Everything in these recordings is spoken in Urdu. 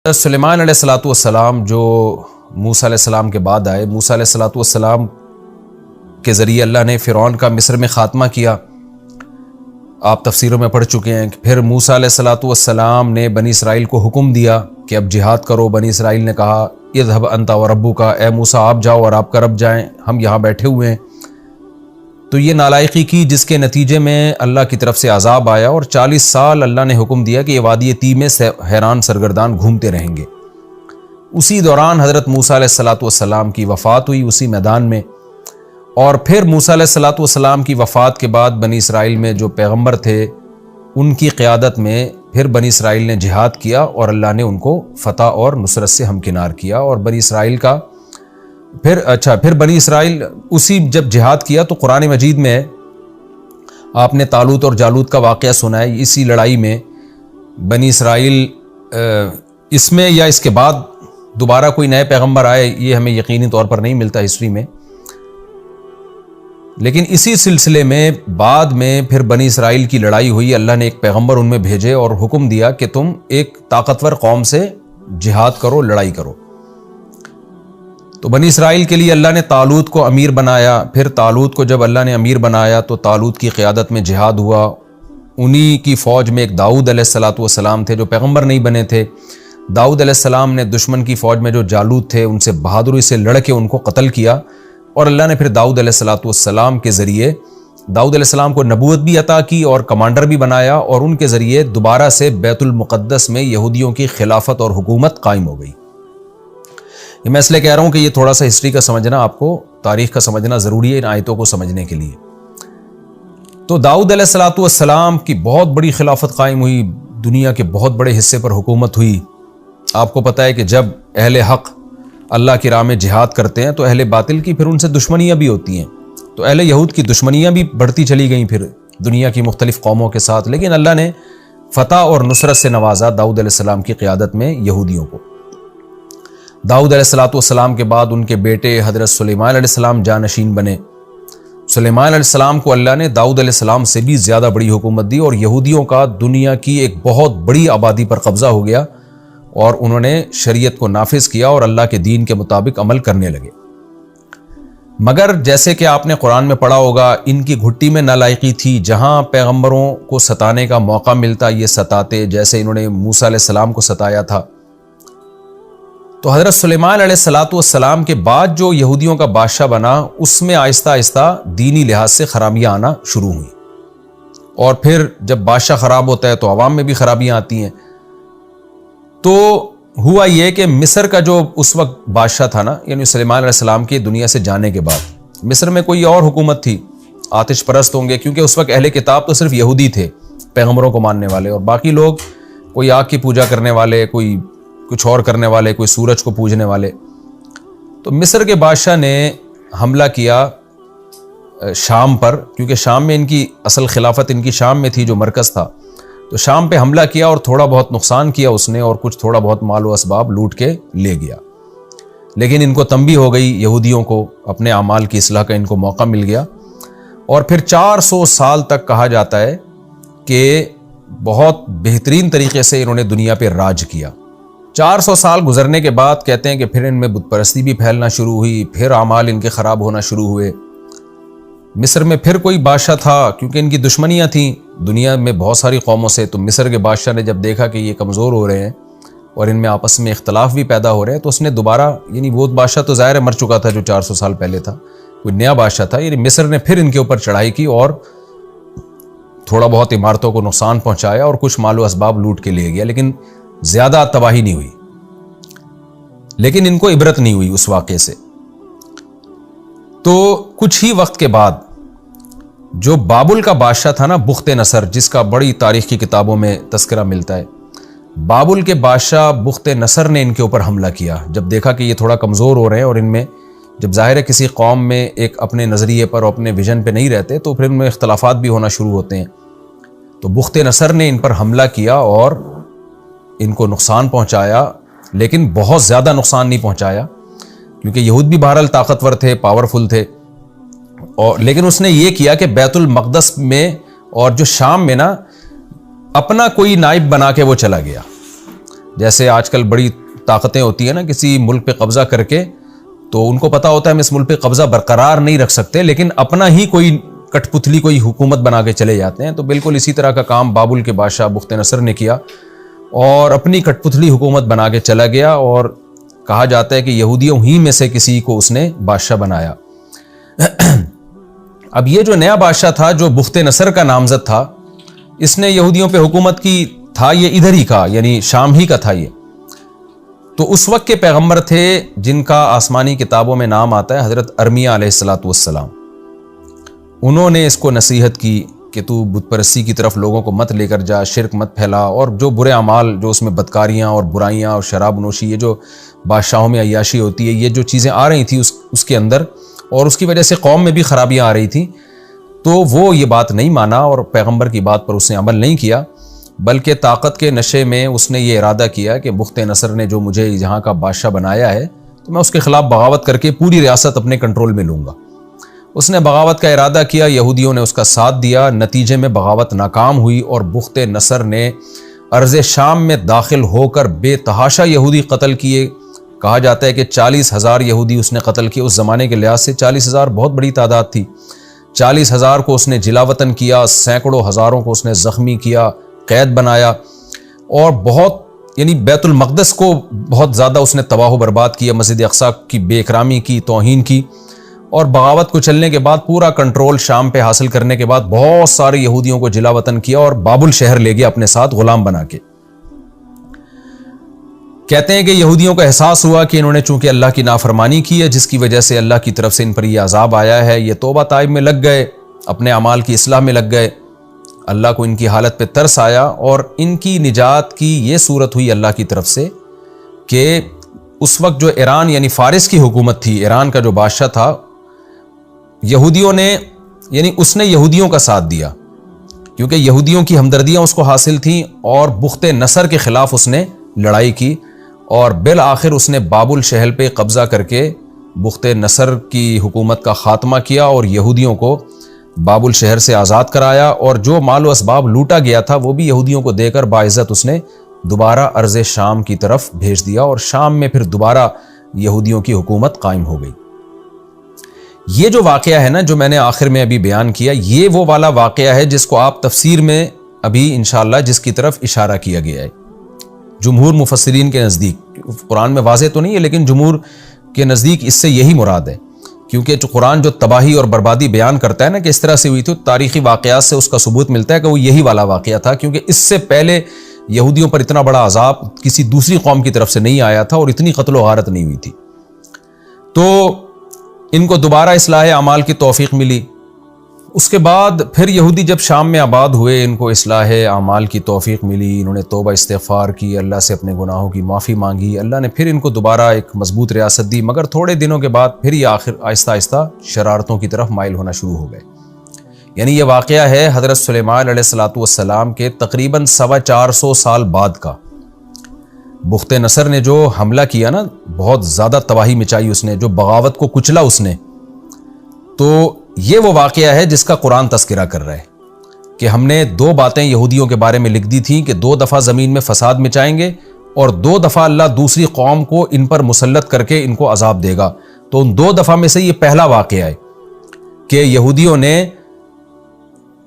سلیمان علیہ الصلوۃ والسلام جو موسیٰ علیہ السلام کے بعد آئے، موسیٰ علیہ الصلوۃ والسلام کے ذریعے اللہ نے فرعون کا مصر میں خاتمہ کیا۔ آپ تفسیروں میں پڑھ چکے ہیں کہ پھر موسیٰ علیہ الصلوۃ والسلام نے بنی اسرائیل کو حکم دیا کہ اب جہاد کرو۔ بنی اسرائیل نے کہا اذهب انت وربک، اے موسیٰ آپ جاؤ اور آپ کا رب جائیں، ہم یہاں بیٹھے ہوئے ہیں۔ تو یہ نالائقی کی، جس کے نتیجے میں اللہ کی طرف سے عذاب آیا اور 40 سال اللہ نے حکم دیا کہ یہ وادی تیہ میں حیران سرگردان گھومتے رہیں گے۔ اسی دوران حضرت موسیٰ علیہ الصلوۃ والسلام کی وفات ہوئی اسی میدان میں، اور پھر موسیٰ علیہ الصلوۃ والسلام کی وفات کے بعد بنی اسرائیل میں جو پیغمبر تھے ان کی قیادت میں پھر بنی اسرائیل نے جہاد کیا اور اللہ نے ان کو فتح اور نصرت سے ہمکنار کیا۔ اور بنی اسرائیل کا پھر بنی اسرائیل اسی جب جہاد کیا تو قرآن مجید میں آپ نے طالوت اور جالوت کا واقعہ سنا ہے۔ اسی لڑائی میں بنی اسرائیل اس میں یا اس کے بعد دوبارہ کوئی نئے پیغمبر آئے یہ ہمیں یقینی طور پر نہیں ملتا ہسٹری میں، لیکن اسی سلسلے میں بعد میں پھر بنی اسرائیل کی لڑائی ہوئی۔ اللہ نے ایک پیغمبر ان میں بھیجے اور حکم دیا کہ تم ایک طاقتور قوم سے جہاد کرو، لڑائی کرو۔ تو بنی اسرائیل کے لیے اللہ نے طالوت کو امیر بنایا۔ پھر طالوت کو جب اللہ نے امیر بنایا تو طالوت کی قیادت میں جہاد ہوا۔ انہی کی فوج میں ایک داؤد علیہ الصلوۃ والسلام تھے جو پیغمبر نہیں بنے تھے۔ داؤد علیہ السلام نے دشمن کی فوج میں جو جالوت تھے ان سے بہادری سے لڑ کے ان کو قتل کیا، اور اللہ نے پھر داؤد علیہ الصلوۃ والسلام کے ذریعے داؤد علیہ السلام کو نبوت بھی عطا کی اور کمانڈر بھی بنایا، اور ان کے ذریعے دوبارہ سے بیت المقدس میں یہودیوں کی خلافت اور حکومت قائم ہو گئی۔ یہ میں اس لیے کہہ رہا ہوں کہ یہ تھوڑا سا ہسٹری کا سمجھنا، آپ کو تاریخ کا سمجھنا ضروری ہے ان آیتوں کو سمجھنے کے لیے۔ تو داؤد علیہ الصلوۃ والسلام کی بہت بڑی خلافت قائم ہوئی، دنیا کے بہت بڑے حصے پر حکومت ہوئی۔ آپ کو پتہ ہے کہ جب اہل حق اللہ کی راہ میں جہاد کرتے ہیں تو اہل باطل کی پھر ان سے دشمنیاں بھی ہوتی ہیں، تو اہل یہود کی دشمنیاں بھی بڑھتی چلی گئیں پھر دنیا کی مختلف قوموں کے ساتھ، لیکن اللہ نے فتح اور نصرت سے نوازا داؤد علیہ السلام کی قیادت میں یہودیوں کو۔ داؤد علیہ الصلوۃ والسلام کے بعد ان کے بیٹے حضرت سلیمان علیہ السلام جانشین بنے۔ سلیمان علیہ السلام کو اللہ نے داؤد علیہ السلام سے بھی زیادہ بڑی حکومت دی، اور یہودیوں کا دنیا کی ایک بہت بڑی آبادی پر قبضہ ہو گیا، اور انہوں نے شریعت کو نافذ کیا اور اللہ کے دین کے مطابق عمل کرنے لگے۔ مگر جیسے کہ آپ نے قرآن میں پڑھا ہوگا، ان کی گھٹی میں نالائقی تھی، جہاں پیغمبروں کو ستانے کا موقع ملتا یہ ستاتے، جیسے انہوں نے موسیٰ علیہ السلام کو ستایا تھا۔ تو حضرت سلیمان علیہ الصلوۃ والسلام کے بعد جو یہودیوں کا بادشاہ بنا، اس میں آہستہ آہستہ دینی لحاظ سے خرابیاں آنا شروع ہوئیں، اور پھر جب بادشاہ خراب ہوتا ہے تو عوام میں بھی خرابیاں آتی ہیں۔ تو ہوا یہ کہ مصر کا جو اس وقت بادشاہ تھا نا، یعنی سلیمان علیہ السلام کی دنیا سے جانے کے بعد مصر میں کوئی اور حکومت تھی، آتش پرست ہوں گے، کیونکہ اس وقت اہل کتاب تو صرف یہودی تھے پیغمبروں کو ماننے والے، اور باقی لوگ کوئی آگ کی پوجا کرنے والے، کوئی کچھ اور کرنے والے، کوئی سورج کو پوجنے والے۔ تو مصر کے بادشاہ نے حملہ کیا شام پر، کیونکہ شام میں ان کی اصل خلافت ان کی شام میں تھی جو مرکز تھا، تو شام پہ حملہ کیا اور تھوڑا بہت نقصان کیا اس نے، اور کچھ تھوڑا بہت مال و اسباب لوٹ کے لے گیا۔ لیکن ان کو تنبیہ ہو گئی، یہودیوں کو اپنے اعمال کی اصلاح کا ان کو موقع مل گیا، اور پھر 400 سال تک کہا جاتا ہے کہ بہت بہترین طریقے سے انہوں نے دنیا پہ راج کیا۔ 400 سال گزرنے کے بعد کہتے ہیں کہ پھر ان میں بت پرستی بھی پھیلنا شروع ہوئی، پھر اعمال ان کے خراب ہونا شروع ہوئے۔ مصر میں پھر کوئی بادشاہ تھا، کیونکہ ان کی دشمنیاں تھیں دنیا میں بہت ساری قوموں سے، تو مصر کے بادشاہ نے جب دیکھا کہ یہ کمزور ہو رہے ہیں اور ان میں آپس میں اختلاف بھی پیدا ہو رہے ہیں، تو اس نے دوبارہ، یعنی وہ بادشاہ تو ظاہر ہے مر چکا تھا جو 400 سال پہلے تھا، کوئی نیا بادشاہ تھا، یعنی مصر نے پھر ان کے اوپر چڑھائی کی اور تھوڑا بہت عمارتوں کو نقصان پہنچایا اور کچھ مال و اسباب لوٹ کے لے گیا، لیکن زیادہ تباہی نہیں ہوئی۔ لیکن ان کو عبرت نہیں ہوئی اس واقعے سے۔ تو کچھ ہی وقت کے بعد جو بابل کا بادشاہ تھا نا، بخت نصر، جس کا بڑی تاریخ کی کتابوں میں تذکرہ ملتا ہے، بابل کے بادشاہ بخت نصر نے ان کے اوپر حملہ کیا۔ جب دیکھا کہ یہ تھوڑا کمزور ہو رہے ہیں، اور ان میں جب ظاہر ہے کسی قوم میں ایک اپنے نظریے پر اور اپنے ویژن پہ نہیں رہتے تو پھر ان میں اختلافات بھی ہونا شروع ہوتے ہیں، تو بخت نصر نے ان پر حملہ کیا اور ان کو نقصان پہنچایا، لیکن بہت زیادہ نقصان نہیں پہنچایا، کیونکہ یہود بھی بہرحال طاقتور تھے، پاورفل تھے، اور لیکن اس نے یہ کیا کہ بیت المقدس میں اور جو شام میں نا اپنا کوئی نائب بنا کے وہ چلا گیا۔ جیسے آج کل بڑی طاقتیں ہوتی ہیں نا کسی ملک پہ قبضہ کر کے، تو ان کو پتہ ہوتا ہے ہم اس ملک پہ قبضہ برقرار نہیں رکھ سکتے، لیکن اپنا ہی کوئی کٹ پتلی کوئی حکومت بنا کے چلے جاتے ہیں۔ تو بالکل اسی طرح کا کام بابل کے بادشاہ بخت نصر نے کیا اور اپنی کٹ پتلی حکومت بنا کے چلا گیا، اور کہا جاتا ہے کہ یہودیوں ہی میں سے کسی کو اس نے بادشاہ بنایا۔ اب یہ جو نیا بادشاہ تھا جو بخت نصر کا نامزد تھا، اس نے یہودیوں پہ حکومت کی، تھا یہ ادھر ہی کا، یعنی شام ہی کا تھا یہ۔ تو اس وقت کے پیغمبر تھے جن کا آسمانی کتابوں میں نام آتا ہے حضرت ارمیہ علیہ السلام۔ انہوں نے اس کو نصیحت کی کہ تو بت پرستی کی طرف لوگوں کو مت لے کر جا، شرک مت پھیلا، اور جو برے اعمال جو اس میں بدکاریاں اور برائیاں اور شراب نوشی، یہ جو بادشاہوں میں عیاشی ہوتی ہے، یہ جو چیزیں آ رہی تھیں اس کے اندر، اور اس کی وجہ سے قوم میں بھی خرابیاں آ رہی تھیں، تو وہ یہ بات نہیں مانا اور پیغمبر کی بات پر اس نے عمل نہیں کیا، بلکہ طاقت کے نشے میں اس نے یہ ارادہ کیا کہ بخت نصر نے جو مجھے یہاں کا بادشاہ بنایا ہے تو میں اس کے خلاف بغاوت کر کے پوری ریاست اپنے کنٹرول میں لوں گا۔ اس نے بغاوت کا ارادہ کیا، یہودیوں نے اس کا ساتھ دیا، نتیجے میں بغاوت ناکام ہوئی اور بخت نصر نے ارض شام میں داخل ہو کر بے تحاشا یہودی قتل کیے۔ کہا جاتا ہے کہ 40,000 یہودی اس نے قتل کیے۔ اس زمانے کے لحاظ سے 40,000 بہت بڑی تعداد تھی۔ 40,000 کو اس نے جلا وطن کیا، سینکڑوں ہزاروں کو اس نے زخمی کیا، قید بنایا، اور بہت یعنی بیت المقدس کو بہت زیادہ اس نے تباہ و برباد کیا، مسجد اقصیٰ کی بے اکرامی کی، توہین کی، اور بغاوت کو چلنے کے بعد پورا کنٹرول شام پہ حاصل کرنے کے بعد بہت سارے یہودیوں کو جلا وطن کیا اور بابل شہر لے گیا اپنے ساتھ غلام بنا کے۔ کہتے ہیں کہ یہودیوں کا احساس ہوا کہ انہوں نے چونکہ اللہ کی نافرمانی کی ہے، جس کی وجہ سے اللہ کی طرف سے ان پر یہ عذاب آیا ہے، یہ توبہ طائب میں لگ گئے، اپنے اعمال کی اصلاح میں لگ گئے۔ اللہ کو ان کی حالت پہ ترس آیا اور ان کی نجات کی یہ صورت ہوئی اللہ کی طرف سے کہ اس وقت جو ایران یعنی فارس کی حکومت تھی، ایران کا جو بادشاہ تھا، یہودیوں نے یعنی اس نے یہودیوں کا ساتھ دیا کیونکہ یہودیوں کی ہمدردیاں اس کو حاصل تھیں، اور بخت نصر کے خلاف اس نے لڑائی کی، اور بالآخر اس نے بابل شہر پہ قبضہ کر کے بخت نصر کی حکومت کا خاتمہ کیا اور یہودیوں کو بابل شہر سے آزاد کرایا، اور جو مال و اسباب لوٹا گیا تھا وہ بھی یہودیوں کو دے کر باعزت اس نے دوبارہ ارض شام کی طرف بھیج دیا، اور شام میں پھر دوبارہ یہودیوں کی حکومت قائم ہو گئی۔ یہ جو واقعہ ہے نا جو میں نے آخر میں ابھی بیان کیا، یہ وہ والا واقعہ ہے جس کو آپ تفسیر میں ابھی انشاءاللہ جس کی طرف اشارہ کیا گیا ہے۔ جمہور مفسرین کے نزدیک، قرآن میں واضح تو نہیں ہے لیکن جمہور کے نزدیک اس سے یہی مراد ہے، کیونکہ جو قرآن جو تباہی اور بربادی بیان کرتا ہے نا کہ اس طرح سے ہوئی تھی، تاریخی واقعات سے اس کا ثبوت ملتا ہے کہ وہ یہی والا واقعہ تھا، کیونکہ اس سے پہلے یہودیوں پر اتنا بڑا عذاب کسی دوسری قوم کی طرف سے نہیں آیا تھا اور اتنی قتل و غارت نہیں ہوئی تھی۔ تو ان کو دوبارہ اصلاح اعمال کی توفیق ملی۔ اس کے بعد پھر یہودی جب شام میں آباد ہوئے، ان کو اصلاح اعمال کی توفیق ملی، انہوں نے توبہ استغفار کی، اللہ سے اپنے گناہوں کی معافی مانگی، اللہ نے پھر ان کو دوبارہ ایک مضبوط ریاست دی، مگر تھوڑے دنوں کے بعد پھر یہ آخر آہستہ آہستہ شرارتوں کی طرف مائل ہونا شروع ہو گئے۔ یعنی یہ واقعہ ہے حضرت سلیمان علیہ السلام کے تقریباً 425 سال بعد کا۔ بخت نصر نے جو حملہ کیا نا، بہت زیادہ تباہی مچائی اس نے، جو بغاوت کو کچلا اس نے، تو یہ وہ واقعہ ہے جس کا قرآن تذکرہ کر رہا ہے کہ ہم نے 2 باتیں یہودیوں کے بارے میں لکھ دی تھیں کہ 2 دفعہ زمین میں فساد مچائیں گے اور 2 دفعہ اللہ دوسری قوم کو ان پر مسلط کر کے ان کو عذاب دے گا۔ تو ان 2 دفعہ میں سے یہ پہلا واقعہ ہے کہ یہودیوں نے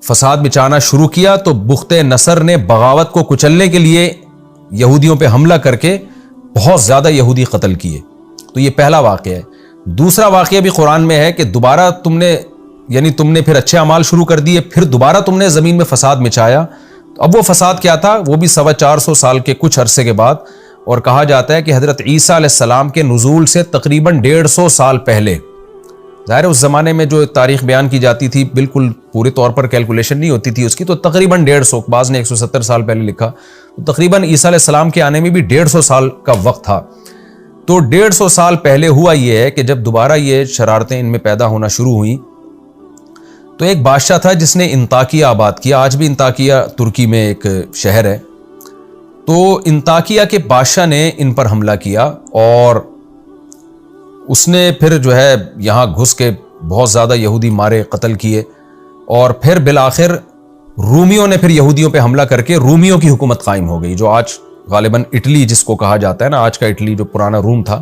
فساد مچانا شروع کیا تو بخت نصر نے بغاوت کو کچلنے کے لیے یہودیوں پہ حملہ کر کے بہت زیادہ یہودی قتل کیے۔ تو یہ پہلا واقعہ ہے۔ دوسرا واقعہ بھی قرآن میں ہے کہ دوبارہ تم نے پھر اچھے اعمال شروع کر دیے، پھر دوبارہ تم نے زمین میں فساد مچایا۔ تو اب وہ فساد کیا تھا؟ وہ بھی 425 سال کے کچھ عرصے کے بعد، اور کہا جاتا ہے کہ حضرت عیسیٰ علیہ السلام کے نزول سے تقریباً 150 سال پہلے۔ ظاہر ہے اس زمانے میں جو تاریخ بیان کی جاتی تھی بالکل پورے طور پر کیلکولیشن نہیں ہوتی تھی اس کی، تو تقریباً 150، بعض نے 170 سال پہلے لکھا، تو تقریباً عیسیٰ علیہ السلام کے آنے میں بھی 150 سال کا وقت تھا۔ تو 150 سال پہلے ہوا یہ ہے کہ جب دوبارہ یہ شرارتیں ان میں پیدا ہونا شروع ہوئیں، تو ایک بادشاہ تھا جس نے انطاکیہ آباد کیا۔ آج بھی انطاکیہ ترکی میں ایک شہر ہے۔ تو انطاکیہ کے بادشاہ نے ان پر حملہ کیا اور اس نے پھر جو ہے یہاں گھس کے بہت زیادہ یہودی مارے، قتل کیے، اور پھر بالآخر رومیوں نے پھر یہودیوں پہ حملہ کر کے رومیوں کی حکومت قائم ہو گئی، جو آج غالباً اٹلی جس کو کہا جاتا ہے نا، آج کا اٹلی جو پرانا روم تھا،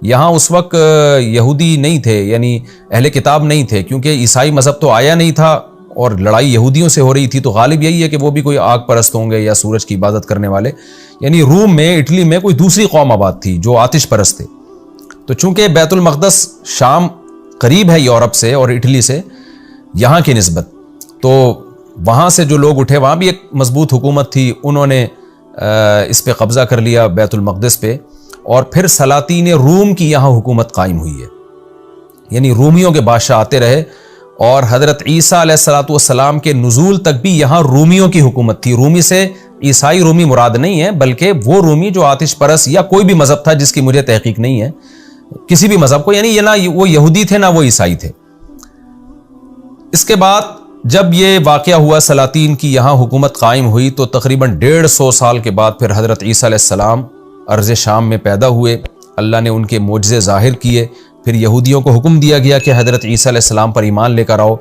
یہاں اس وقت یہودی نہیں تھے، یعنی اہل کتاب نہیں تھے، کیونکہ عیسائی مذہب تو آیا نہیں تھا اور لڑائی یہودیوں سے ہو رہی تھی، تو غالب یہی ہے کہ وہ بھی کوئی آگ پرست ہوں گے یا سورج کی عبادت کرنے والے، یعنی روم میں، اٹلی میں کوئی دوسری قوم آباد تھی جو آتش پرست تھے۔ تو چونکہ بیت المقدس شام قریب ہے یورپ سے اور اٹلی سے یہاں کی نسبت، تو وہاں سے جو لوگ اٹھے، وہاں بھی ایک مضبوط حکومت تھی، انہوں نے اس پہ قبضہ کر لیا بیت المقدس پہ، اور پھر سلاطین روم کی یہاں حکومت قائم ہوئی ہے، یعنی رومیوں کے بادشاہ آتے رہے، اور حضرت عیسیٰ علیہ السلام کے نزول تک بھی یہاں رومیوں کی حکومت تھی۔ رومی سے عیسائی رومی مراد نہیں ہے، بلکہ وہ رومی جو آتش پرست یا کوئی بھی مذہب تھا، جس کی مجھے تحقیق نہیں ہے کسی بھی مذہب کو، یعنی یہ نہ وہ یہودی تھے نہ وہ عیسائی تھے۔ اس کے بعد جب یہ واقعہ ہوا، سلاطین کی یہاں حکومت قائم ہوئی، تو تقریباً 150 سال کے بعد پھر حضرت عیسیٰ علیہ السلام ارض شام میں پیدا ہوئے، اللہ نے ان کے معجزے ظاہر کیے، پھر یہودیوں کو حکم دیا گیا کہ حضرت عیسیٰ علیہ السلام پر ایمان لے کر آؤ۔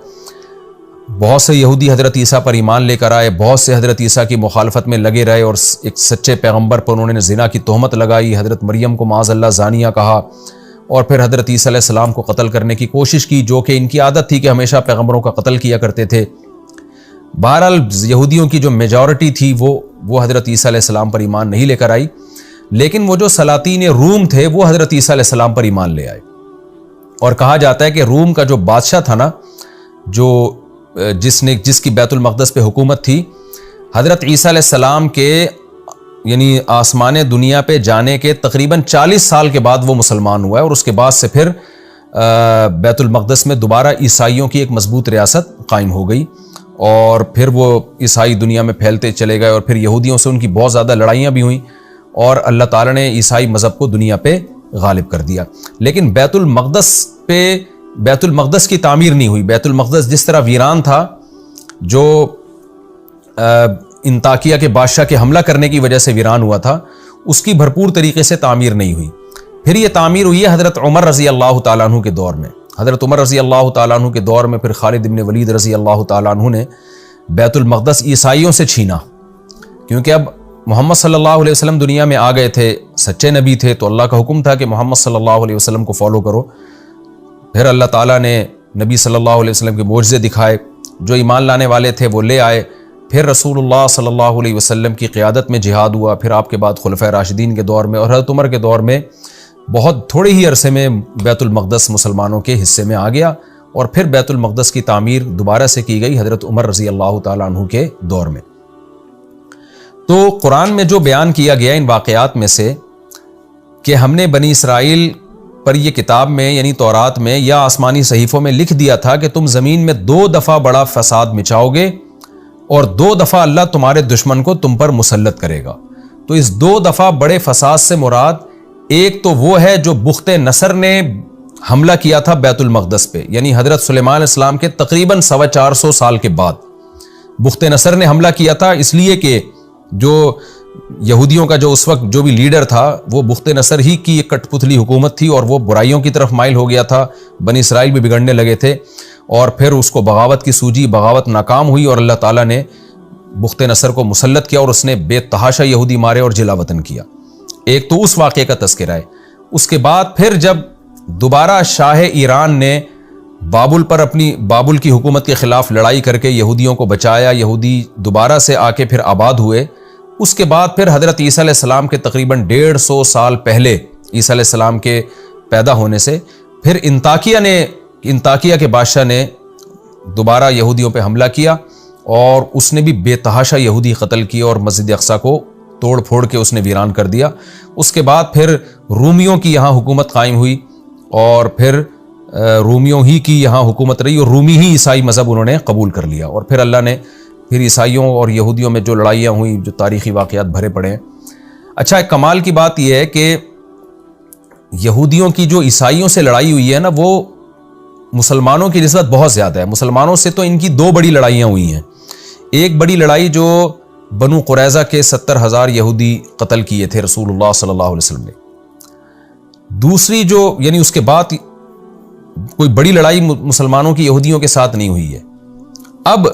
بہت سے یہودی حضرت عیسیٰ پر ایمان لے کر آئے، بہت سے حضرت عیسیٰ کی مخالفت میں لگے رہے، اور ایک سچے پیغمبر پر انہوں نے زنا کی تہمت لگائی، حضرت مریم کو معاذ اللہ زانیہ کہا، اور پھر حضرت عیسیٰ علیہ السلام کو قتل کرنے کی کوشش کی، جو کہ ان کی عادت تھی کہ ہمیشہ پیغمبروں کا قتل کیا کرتے تھے۔ بہرحال یہودیوں کی جو میجورٹی تھی وہ حضرت عیسیٰ علیہ السلام پر ایمان نہیں لے کر آئی، لیکن وہ جو سلاطین روم تھے وہ حضرت عیسیٰ علیہ السلام پر ایمان لے آئے۔ اور کہا جاتا ہے کہ روم کا جو بادشاہ تھا نا، جس کی بیت المقدس پہ حکومت تھی، حضرت عیسیٰ علیہ السلام کے یعنی آسمان دنیا پہ جانے کے تقریباً 40 سال کے بعد وہ مسلمان ہوا ہے، اور اس کے بعد سے پھر بیت المقدس میں دوبارہ عیسائیوں کی ایک مضبوط ریاست قائم ہو گئی، اور پھر وہ عیسائی دنیا میں پھیلتے چلے گئے، اور پھر یہودیوں سے ان کی بہت زیادہ لڑائیاں بھی ہوئیں، اور اللہ تعالیٰ نے عیسائی مذہب کو دنیا پہ غالب کر دیا۔ لیکن بیت المقدس کی تعمیر نہیں ہوئی۔ بیت المقدس جس طرح ویران تھا، جو انطاکیہ کے بادشاہ کے حملہ کرنے کی وجہ سے ویران ہوا تھا، اس کی بھرپور طریقے سے تعمیر نہیں ہوئی۔ پھر یہ تعمیر ہوئی ہے حضرت عمر رضی اللہ تعالیٰ عنہ کے دور میں۔ حضرت عمر رضی اللہ تعالیٰ عنہ کے دور میں پھر خالد ابن ولید رضی اللہ تعالیٰ عنہ نے بیت المقدس عیسائیوں سے چھینا، کیونکہ اب محمد صلی اللہ علیہ وسلم دنیا میں آ گئے تھے، سچے نبی تھے، تو اللہ کا حکم تھا کہ محمد صلی اللہ علیہ وسلم کو فالو کرو۔ پھر اللہ تعالیٰ نے نبی صلی اللہ علیہ وسلم کے معجزے دکھائے، جو ایمان لانے والے تھے وہ لے آئے۔ پھر رسول اللہ صلی اللہ علیہ وسلم کی قیادت میں جہاد ہوا، پھر آپ کے بعد خلفائے راشدین کے دور میں اور حضرت عمر کے دور میں بہت تھوڑے ہی عرصے میں بیت المقدس مسلمانوں کے حصے میں آ گیا، اور پھر بیت المقدس کی تعمیر دوبارہ سے کی گئی حضرت عمر رضی اللہ تعالیٰ عنہ کے دور میں۔ تو قرآن میں جو بیان کیا گیا ان واقعات میں سے کہ ہم نے بنی اسرائیل پر یہ کتاب میں یعنی تورات میں یا آسمانی صحیفوں میں لکھ دیا تھا کہ تم زمین میں 2 دفعہ بڑا فساد مچاؤ گے، اور 2 دفعہ اللہ تمہارے دشمن کو تم پر مسلط کرے گا۔ تو اس 2 دفعہ بڑے فساد سے مراد ایک تو وہ ہے جو بخت نصر نے حملہ کیا تھا بیت المقدس پہ، یعنی حضرت سلیمان علیہ السلام کے تقریباً 450 سال کے بعد بخت نصر نے حملہ کیا تھا، اس لیے کہ جو یہودیوں کا جو اس وقت جو بھی لیڈر تھا وہ بخت نصر ہی کی ایک کٹ پتلی حکومت تھی، اور وہ برائیوں کی طرف مائل ہو گیا تھا، بنی اسرائیل بھی بگڑنے لگے تھے، اور پھر اس کو بغاوت کی سوجی، بغاوت ناکام ہوئی، اور اللہ تعالیٰ نے بخت نصر کو مسلط کیا، اور اس نے بے تحاشا یہودی مارے اور جلا وطن کیا۔ ایک تو اس واقعے کا تذکرہ ہے۔ اس کے بعد پھر جب دوبارہ شاہ ایران نے بابل کی حکومت کے خلاف لڑائی کر کے یہودیوں کو بچایا، یہودی دوبارہ سے آ کے پھر آباد ہوئے، اس کے بعد پھر حضرت عیسیٰ علیہ السلام کے تقریباً 150 سال پہلے عیسیٰ علیہ السلام کے پیدا ہونے سے پھر انطاکیہ کے بادشاہ نے دوبارہ یہودیوں پہ حملہ کیا، اور اس نے بھی بے تحاشا یہودی قتل کیے، اور مسجد اقصیٰ کو توڑ پھوڑ کے اس نے ویران کر دیا۔ اس کے بعد پھر رومیوں کی یہاں حکومت قائم ہوئی، اور پھر رومیوں ہی کی یہاں حکومت رہی، اور رومی ہی عیسائی مذہب انہوں نے قبول کر لیا، اور پھر اللہ نے پھر عیسائیوں اور یہودیوں میں جو لڑائیاں ہوئیں، جو تاریخی واقعات بھرے پڑے ہیں۔ اچھا، ایک کمال کی بات یہ ہے کہ یہودیوں کی جو عیسائیوں سے لڑائی ہوئی ہے نا، وہ مسلمانوں کی نسبت بہت زیادہ ہے۔ مسلمانوں سے تو ان کی 2 بڑی لڑائیاں ہوئی ہیں۔ ایک بڑی لڑائی جو بنو قریظہ کے 70,000 یہودی قتل کیے تھے رسول اللہ صلی اللہ علیہ وسلم نے۔ دوسری جو یعنی اس کے بعد کوئی بڑی لڑائی مسلمانوں کی یہودیوں کے ساتھ نہیں ہوئی ہے۔ اب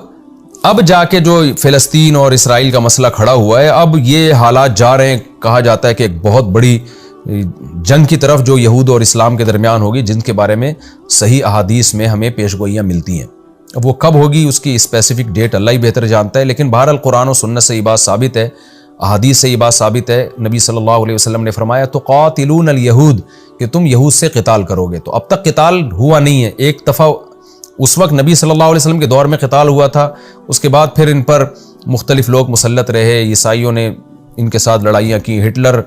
اب جا کے جو فلسطین اور اسرائیل کا مسئلہ کھڑا ہوا ہے، اب یہ حالات جا رہے ہیں، کہا جاتا ہے کہ ایک بہت بڑی جنگ کی طرف جو یہود اور اسلام کے درمیان ہوگی، جن کے بارے میں صحیح احادیث میں ہمیں پیشگوئیاں ملتی ہیں۔ اب وہ کب ہوگی اس کی اسپیسیفک ڈیٹ اللہ ہی بہتر جانتا ہے، لیکن بہرحال قرآن و سنت سے یہ بات ثابت ہے، احادیث سے یہ بات ثابت ہے۔ نبی صلی اللہ علیہ وسلم نے فرمایا تو قاتلون الیہود، کہ تم یہود سے قتال کرو گے۔ تو اب تک قتال ہوا نہیں ہے، ایک دفعہ اس وقت نبی صلی اللہ علیہ وسلم کے دور میں قتال ہوا تھا، اس کے بعد پھر ان پر مختلف لوگ مسلط رہے، عیسائیوں نے ان کے ساتھ لڑائیاں کی۔ ہٹلر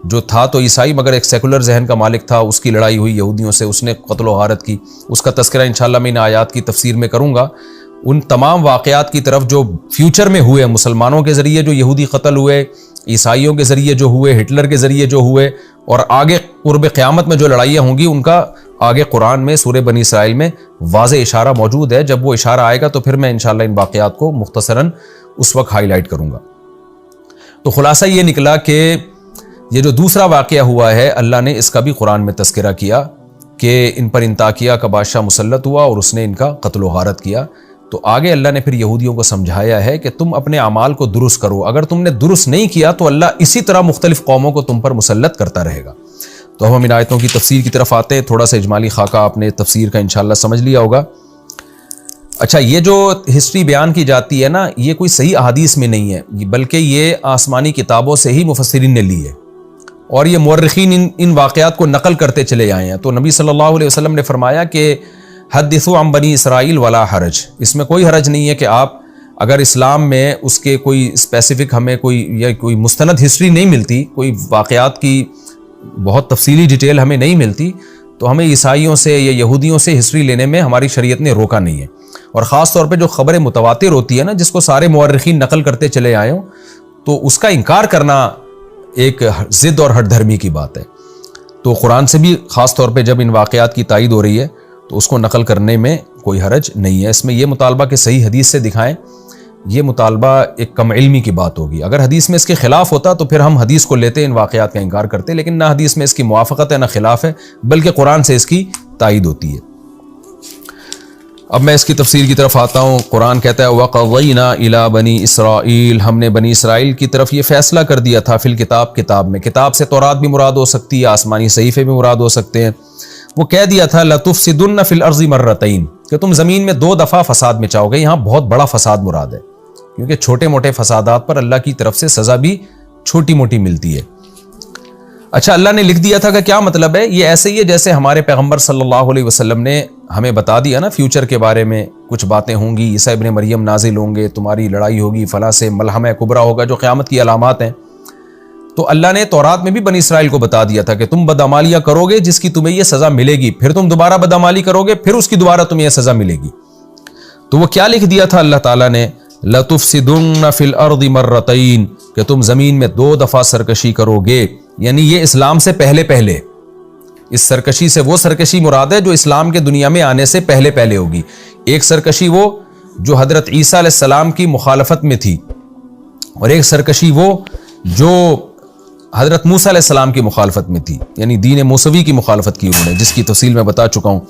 جو تھا تو عیسائی مگر ایک سیکولر ذہن کا مالک تھا، اس کی لڑائی ہوئی یہودیوں سے، اس نے قتل و غارت کی، اس کا تذکرہ انشاءاللہ میں ان آیات کی تفسیر میں کروں گا۔ ان تمام واقعات کی طرف جو فیوچر میں ہوئے، مسلمانوں کے ذریعے جو یہودی قتل ہوئے، عیسائیوں کے ذریعے جو ہوئے، ہٹلر کے ذریعے جو ہوئے، اور آگے قرب قیامت میں جو لڑائیاں ہوں گی، ان کا آگے قرآن میں سورہ بنی اسرائیل میں واضح اشارہ موجود ہے۔ جب وہ اشارہ آئے گا تو پھر میں انشاءاللہ ان واقعات کو مختصراً اس وقت ہائی لائٹ کروں گا۔ تو خلاصہ یہ نکلا کہ یہ جو دوسرا واقعہ ہوا ہے، اللہ نے اس کا بھی قرآن میں تذکرہ کیا کہ ان پر انطاکیہ کا بادشاہ مسلط ہوا اور اس نے ان کا قتل و غارت کیا۔ تو آگے اللہ نے پھر یہودیوں کو سمجھایا ہے کہ تم اپنے اعمال کو درست کرو، اگر تم نے درست نہیں کیا تو اللہ اسی طرح مختلف قوموں کو تم پر مسلط کرتا رہے گا۔ تو ہم ان آیتوں کی تفسیر کی طرف آتے ہیں، تھوڑا سا اجمالی خاکہ آپ نے تفسیر کا انشاءاللہ سمجھ لیا ہوگا۔ اچھا، یہ جو ہسٹری بیان کی جاتی ہے نا، یہ کوئی صحیح احادیث میں نہیں ہے، بلکہ یہ آسمانی کتابوں سے ہی مفسرین نے لی ہے، اور یہ مورخین ان واقعات کو نقل کرتے چلے آئے ہیں۔ تو نبی صلی اللہ علیہ وسلم نے فرمایا کہ حدثوا عن بنی اسرائیل ولا حرج، اس میں کوئی حرج نہیں ہے کہ آپ اگر اسلام میں اس کے کوئی اسپیسیفک ہمیں کوئی مستند ہسٹری نہیں ملتی، کوئی واقعات کی بہت تفصیلی ڈیٹیل ہمیں نہیں ملتی، تو ہمیں عیسائیوں سے یا یہودیوں سے ہسٹری لینے میں ہماری شریعت نے روکا نہیں ہے۔ اور خاص طور پہ جو خبر متواتر ہوتی ہے نا، جس کو سارے مورخین نقل کرتے چلے آئے ہوں، تو اس کا انکار کرنا ایک ضد اور ہٹ دھرمی کی بات ہے۔ تو قرآن سے بھی خاص طور پہ جب ان واقعات کی تائید ہو رہی ہے تو اس کو نقل کرنے میں کوئی حرج نہیں ہے۔ اس میں یہ مطالبہ کہ صحیح حدیث سے دکھائیں، یہ مطالبہ ایک کم علمی کی بات ہوگی۔ اگر حدیث میں اس کے خلاف ہوتا تو پھر ہم حدیث کو لیتے، ان واقعات کا انکار کرتے، لیکن نہ حدیث میں اس کی موافقت ہے نہ خلاف ہے، بلکہ قرآن سے اس کی تائید ہوتی ہے۔ اب میں اس کی تفسیر کی طرف آتا ہوں۔ قرآن کہتا ہے وَقَضَيْنَا إِلَىٰ بَنِي إِسْرَائِيلَ، ہم نے بنی اسرائیل کی طرف یہ فیصلہ کر دیا تھا، فی الکتاب، کتاب میں۔ کتاب سے تورات بھی مراد ہو سکتی ہے، آسمانی صحیفے بھی مراد ہو سکتے ہیں۔ وہ کہہ دیا تھا لَتُفْسِدُنَّ فِي الْأَرْضِ مَرَّتَيْنِ، کہ تم زمین میں 2 دفعہ فساد مچاؤ گے۔ یہاں بہت بڑا فساد مراد ہے، کیونکہ چھوٹے موٹے فسادات پر اللہ کی طرف سے سزا بھی چھوٹی موٹی ملتی ہے۔ اچھا، اللہ نے لکھ دیا تھا کہ کیا مطلب ہے؟ یہ ایسے ہی ہے جیسے ہمارے پیغمبر صلی اللہ علیہ وسلم نے ہمیں بتا دیا نا فیوچر کے بارے میں، کچھ باتیں ہوں گی، عیسیٰ ابن مریم نازل ہوں گے، تمہاری لڑائی ہوگی، فلاں سے ملحمہ کبریٰ ہوگا، جو قیامت کی علامات ہیں۔ تو اللہ نے تورات میں بھی بنی اسرائیل کو بتا دیا تھا کہ تم بدعمالیاں کرو گے جس کی تمہیں یہ سزا ملے گی، پھر تم دوبارہ بدعمالی کرو گے، پھر اس کی دوبارہ تمہیں یہ سزا ملے گی۔ تو وہ کیا لکھ دیا تھا اللہ تعالیٰ نے؟ لَتُفْسِدُنَّ فِي الْأَرْضِ مَرَّتَيْنِ، کہ تم زمین میں 2 دفعہ سرکشی کرو گے، یعنی یہ اسلام سے پہلے۔ اس سرکشی سے وہ سرکشی مراد ہے جو اسلام کے دنیا میں آنے سے پہلے ہوگی۔ ایک سرکشی وہ جو حضرت عیسیٰ علیہ السلام کی مخالفت میں تھی، اور ایک سرکشی وہ جو حضرت موسیٰ علیہ السلام کی مخالفت میں تھی، یعنی دین موسوی کی مخالفت کی انہوں نے، جس کی تفصیل میں بتا چکا ہوں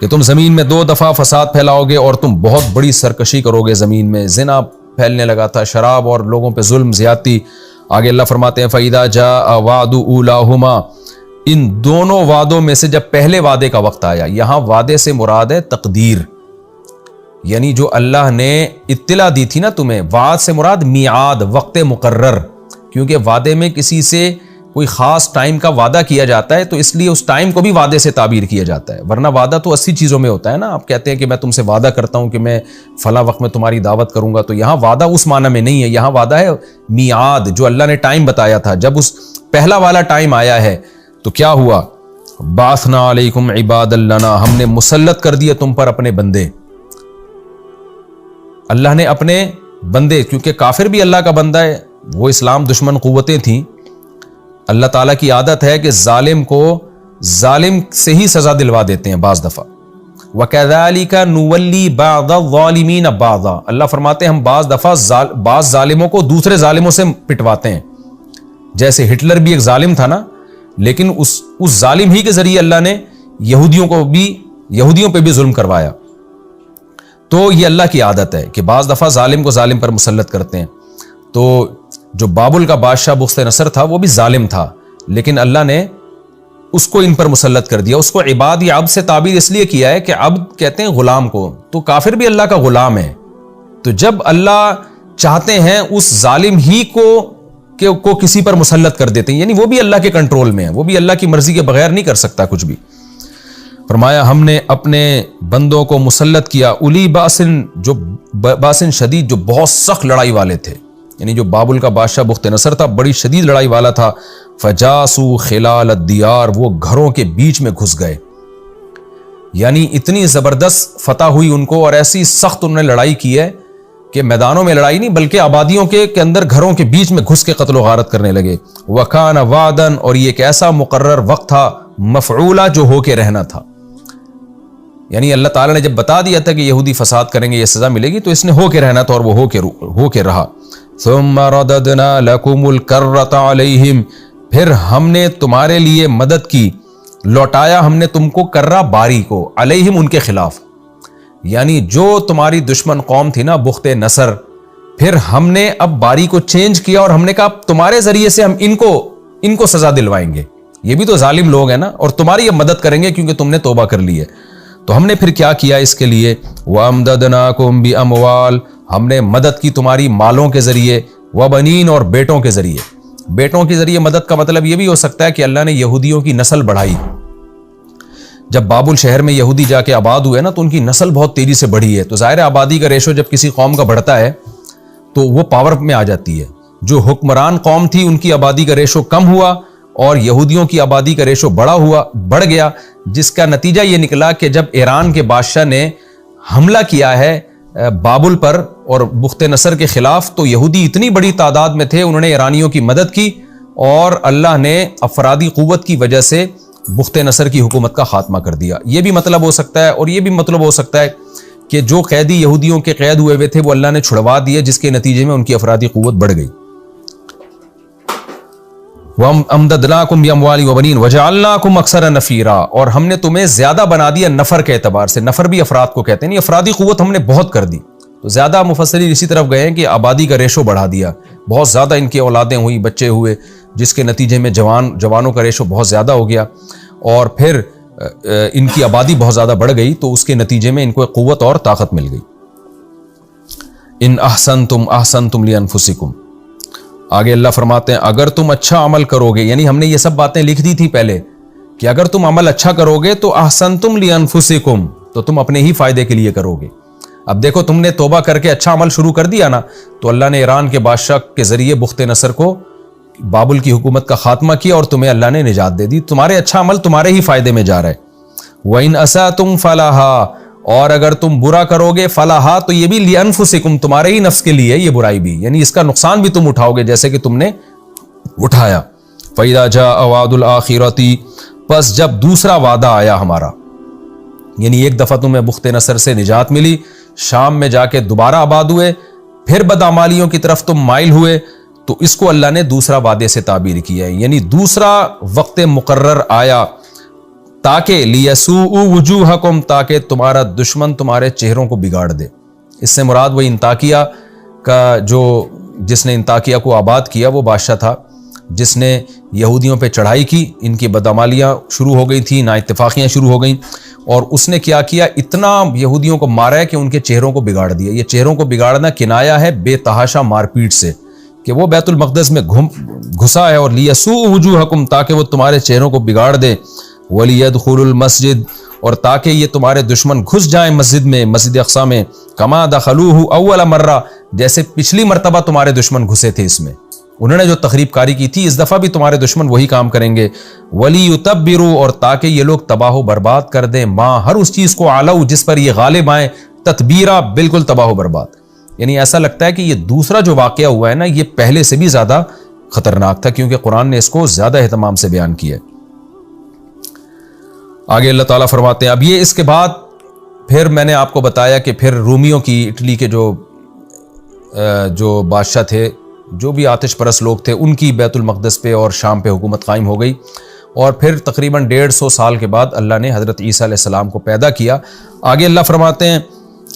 کہ تم زمین میں 2 دفعہ فساد پھیلاؤ گے اور تم بہت بڑی سرکشی کرو گے زمین میں۔ زنا پھیلنے لگا تھا، شراب اور لوگوں پہ ظلم زیادتی۔ آگے اللہ فرماتے ہیں فَإِذَا جَاءَ وَعْدُ أُولَاهُمَا، ان دونوں وعدوں میں سے جب پہلے وعدے کا وقت آیا، یہاں وعدے سے مراد ہے تقدیر، یعنی جو اللہ نے اطلاع دی تھی نا تمہیں، وعد سے مراد میعاد، وقت مقرر، کیونکہ وعدے میں کسی سے کوئی خاص ٹائم کا وعدہ کیا جاتا ہے تو اس لیے اس ٹائم کو بھی وعدے سے تعبیر کیا جاتا ہے، ورنہ وعدہ تو 80 چیزوں میں ہوتا ہے نا۔ آپ کہتے ہیں کہ میں تم سے وعدہ کرتا ہوں کہ میں فلاں وقت میں تمہاری دعوت کروں گا، تو یہاں وعدہ اس معنی میں نہیں ہے، یہاں وعدہ ہے میعاد، جو اللہ نے ٹائم بتایا تھا۔ جب اس پہلا والا ٹائم آیا ہے تو کیا ہوا؟ بعثنا علیکم عبادا لنا، ہم نے مسلط کر دیے تم پر اپنے بندے۔ اللہ نے اپنے بندے، کیونکہ کافر بھی اللہ کا بندہ ہے، وہ اسلام دشمن قوتیں تھیں، اللہ تعالیٰ کی عادت ہے کہ ظالم کو ظالم سے ہی سزا دلوا دیتے ہیں بعض دفعہ۔ وَكَذَلِكَ نُوَلِّي بَعْضَ الظَّالِمِينَ بَعْضًا، اللہ فرماتے ہیں ہم بعض دفعہ بعض ظالموں کو دوسرے ظالموں سے پٹواتے ہیں۔ جیسے ہٹلر بھی ایک ظالم تھا نا، لیکن اس ظالم ہی کے ذریعے اللہ نے یہودیوں پہ بھی ظلم کروایا۔ تو یہ اللہ کی عادت ہے کہ بعض دفعہ ظالم کو ظالم پر مسلط کرتے ہیں. تو جو بابل کا بادشاہ بخت نصر تھا وہ بھی ظالم تھا، لیکن اللہ نے اس کو ان پر مسلط کر دیا. اس کو عباد یا عبد سے تعبیر اس لیے کیا ہے کہ عبد کہتے ہیں غلام کو، تو کافر بھی اللہ کا غلام ہے. تو جب اللہ چاہتے ہیں اس ظالم ہی کو کسی پر مسلط کر دیتے ہیں، یعنی وہ بھی اللہ کے کنٹرول میں ہے، وہ بھی اللہ کی مرضی کے بغیر نہیں کر سکتا کچھ بھی. فرمایا ہم نے اپنے بندوں کو مسلط کیا اولی باسن شدید، جو بہت سخت لڑائی والے تھے. یعنی جو بابل کا بادشاہ بخت نصر تھا بڑی شدید لڑائی والا تھا. فجاسو خلال الدیار، وہ گھروں کے بیچ میں گھس گئے. یعنی اتنی زبردست فتح ہوئی ان کو، اور ایسی سخت انہوں نے لڑائی کی ہے کہ میدانوں میں لڑائی نہیں بلکہ آبادیوں کے اندر گھروں کے بیچ میں گھس کے قتل و غارت کرنے لگے. وکان وعدن، اور یہ ایک ایسا مقرر وقت تھا، مفعولا، جو ہو کے رہنا تھا. یعنی اللہ تعالیٰ نے جب بتا دیا تھا کہ یہودی فساد کریں گے یہ سزا ملے گی، تو اس نے ہو کے رہنا تھا اور وہ ہو کے رہا. ثم رددنا لکم الکرۃ علیہم، پھر ہم نے تمہارے لیے مدد کی، لوٹایا ہم نے تم کو کرہ باری کو، علیہم، ان کے خلاف. یعنی جو تمہاری دشمن قوم تھی نا بخت نصر، پھر ہم نے اب باری کو چینج کیا اور ہم نے کہا تمہارے ذریعے سے ہم ان کو سزا دلوائیں گے. یہ بھی تو ظالم لوگ ہیں نا، اور تمہاری اب مدد کریں گے کیونکہ تم نے توبہ کر لی ہے. تو ہم نے پھر کیا کیا اس کے لیے، وَأَمْدَدْنَاكُمْ بِأَمْوَالٍ، ہم نے مدد کی تمہاری مالوں کے ذریعے، وَبَنِينَ، اور بیٹوں کے ذریعے. بیٹوں کے ذریعے مدد کا مطلب یہ بھی ہو سکتا ہے کہ اللہ نے یہودیوں کی نسل بڑھائی. جب بابل شہر میں یہودی جا کے آباد ہوئے نا تو ان کی نسل بہت تیزی سے بڑھی ہے. تو ظاہر آبادی کا ریشو جب کسی قوم کا بڑھتا ہے تو وہ پاور میں آ جاتی ہے. جو حکمران قوم تھی ان کی آبادی کا ریشو کم ہوا اور یہودیوں کی آبادی کا ریشو بڑھ گیا، جس کا نتیجہ یہ نکلا کہ جب ایران کے بادشاہ نے حملہ کیا ہے بابل پر اور بخت نصر کے خلاف، تو یہودی اتنی بڑی تعداد میں تھے، انہوں نے ایرانیوں کی مدد کی اور اللہ نے افرادی قوت کی وجہ سے بخت نصر کی حکومت کا خاتمہ کر دیا. یہ بھی مطلب ہو سکتا ہے، اور یہ بھی مطلب ہو سکتا ہے کہ جو قیدی یہودیوں کے قید ہوئے تھے وہ اللہ نے چھڑوا دیے، جس کے نتیجے میں ان کی افرادی قوت بڑھ گئی. وَأَمْدَدْنَاكُمْ بِأَمْوَالٍ وَبَنِينَ وَجَعَلْنَاكُمْ أَكْثَرَ نَفِيرًا، اور ہم نے تمہیں زیادہ بنا دیا نفر کے اعتبار سے. نفر بھی افراد کو کہتے ہیں، نہیں افرادی قوت ہم نے بہت کر دی. تو زیادہ مفسرین اسی طرف گئے ہیں کہ آبادی کا ریشو بڑھا دیا، بہت زیادہ ان کی اولادیں ہوئی، بچے ہوئے، جس کے نتیجے میں جوانوں کا ریشو بہت زیادہ ہو گیا، اور پھر ان کی آبادی بہت زیادہ بڑھ گئی، تو اس کے نتیجے میں ان کو قوت اور طاقت مل گئی. ان احسنتم احسنتم لانفسکم، آگے اللہ فرماتے ہیں اگر تم اچھا عمل کرو گے، یعنی ہم نے یہ سب باتیں لکھ دی تھی پہلے کہ اگر تم عمل اچھا کرو گے تو احسنتم لانفسکم، تو تم اپنے ہی فائدے کے لیے کرو گے. اب دیکھو تم نے توبہ کر کے اچھا عمل شروع کر دیا نا، تو اللہ نے ایران کے بادشاہ کے ذریعے بخت نصر کو، بابل کی حکومت کا خاتمہ کیا اور تمہیں اللہ نے نجات دے دی. تمہارے اچھا عمل تمہارے ہی فائدے میں جا رہا ہے. وَإِنْ أَسَأْتُمْ فَلَهَا، اور اگر تم برا کرو گے، فَلَهَا، تو یہ بھی لِأَنفُسِكُمْ، تمہارے ہی نفس کے لیے یہ برائی بھی، یعنی اس کا نقصان بھی تم اٹھاؤ گے جیسے کہ تم نے اٹھایا. فَإِذَا جَاءَ وَعْدُ الْآخِرَةِ، پس جب دوسرا وعدہ آیا ہمارا، یعنی ایک دفعہ تمہیں بخت نصر سے نجات ملی، شام میں جا کے دوبارہ آباد ہوئے، پھر بدعمالیوں کی طرف تم مائل ہوئے، تو اس کو اللہ نے دوسرا وعدے سے تعبیر کیا ہے، یعنی دوسرا وقت مقرر آیا تاکہ لیسوء وجوہکم، تاکہ تمہارا دشمن تمہارے چہروں کو بگاڑ دے. اس سے مراد وہ انطاکیہ کا جس نے انطاکیہ کو آباد کیا وہ بادشاہ تھا جس نے یہودیوں پہ چڑھائی کی، ان کی بدعمالیاں شروع ہو گئی تھیں، نا اتفاقیاں شروع ہو گئیں، اور اس نے کیا کیا، اتنا یہودیوں کو مارا ہے کہ ان کے چہروں کو بگاڑ دیا. یہ چہروں کو بگاڑنا کنایا ہے بے تحاشا مار پیٹ سے، کہ وہ بیت المقدس میں گھسا ہے، اور لیسوء وجوہکم، تاکہ وہ تمہارے چہروں کو بگاڑ دے، وَلِيَدْخُلُوا الْمَسْجِدَ، اور تاکہ یہ تمہارے دشمن گھس جائیں مسجد میں، مسجد اقصیٰ میں، کما دخلوہ اول مرہ، جیسے پچھلی مرتبہ تمہارے دشمن گھسے تھے اس میں، انہوں نے جو تخریب کاری کی تھی، اس دفعہ بھی تمہارے دشمن وہی کام کریں گے. وَلِيُتَبِّرُوا، اور تاکہ یہ لوگ تباہ و برباد کر دیں، ماں، ہر اس چیز کو، عَلَوْا، جس پر یہ غالب آئیں، تتبیرہ، بالکل تباہ و برباد. یعنی ایسا لگتا ہے کہ یہ دوسرا جو واقعہ ہوا ہے نا، یہ پہلے سے بھی زیادہ خطرناک تھا، کیونکہ قرآن نے اس کو زیادہ اہتمام سے بیان کیا ہے. آگے اللہ تعالیٰ فرماتے ہیں، اب یہ اس کے بعد پھر میں نے آپ کو بتایا کہ پھر رومیوں کی، اٹلی کے جو بادشاہ تھے، جو بھی آتش پرست لوگ تھے، ان کی بیت المقدس پہ اور شام پہ حکومت قائم ہو گئی، اور پھر تقریباً 150 سال کے بعد اللہ نے حضرت عیسیٰ علیہ السلام کو پیدا کیا. آگے اللہ فرماتے ہیں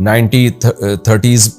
1930s